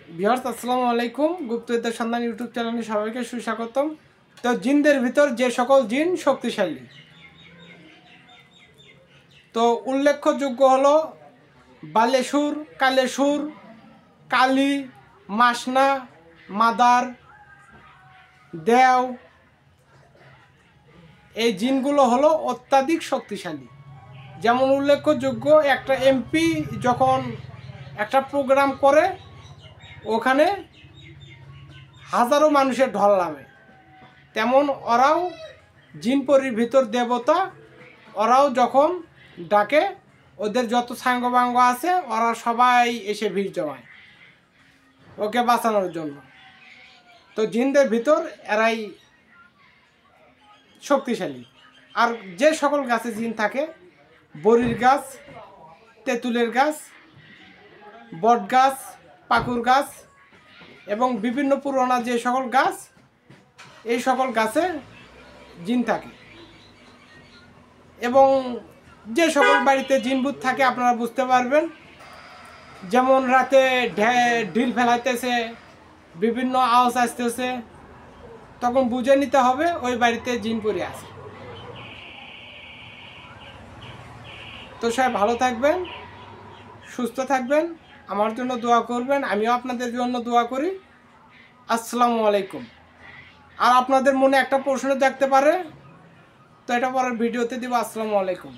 Viewers আসসালামু আলাইকুম। গুপ্তবিদ্যার সন্ধান ইউটিউব চ্যানেলে সবাইকে সুস্বাগতম। তো জিনদের ভিতর যে সকল জিন শক্তিশালী, তো উল্লেখযোগ্য হলো বালেশ্বর, কালেশ্বর, কালী, মাসনা, মাদার, দেও। এই জিনগুলো হলো অত্যাধিক শক্তিশালী। যেমন উল্লেখযোগ্য, একটা এমপি যখন একটা প্রোগ্রাম করে ওখানে হাজারো মানুষের ঢল নামে, তেমন ওরাও জিনপরির ভিতর দেবতা, ওরাও যখন ডাকে ওদের যত সাঙ্গবাঙ্গ আছে ওরা সবাই এসে ভিড় জমায় ওকে বাঁচানোর জন্য। তো জিনদের ভিতর এরাই শক্তিশালী। আর যে সকল গাছে জিন থাকে, বড়ির গাছ, তেঁতুলের গাছ, বট গাছ, পাকুর গাছ এবং বিভিন্ন পুরোনো যে সকল গাছ, এই সকল গাছে জিন থাকে। এবং যে সকল বাড়িতে জিনভূত থাকে আপনারা বুঝতে পারবেন। যেমন রাতে ঢিল ফেলাইতেছে, বিভিন্ন আওয়াজ আসতেছে, তখন বুঝে নিতে হবে ওই বাড়িতে জিন পড়ে আছে। তো সবাই ভালো থাকবেন, সুস্থ থাকবেন, আমার জন্য দোয়া করবেন, আমিও আপনাদের জন্য দোয়া করি। আসসালামু আলাইকুম। আর আপনাদের মনে একটা প্রশ্ন থাকতে পারে, তো এটা পরের ভিডিওতে দিব। আসসালামু আলাইকুম।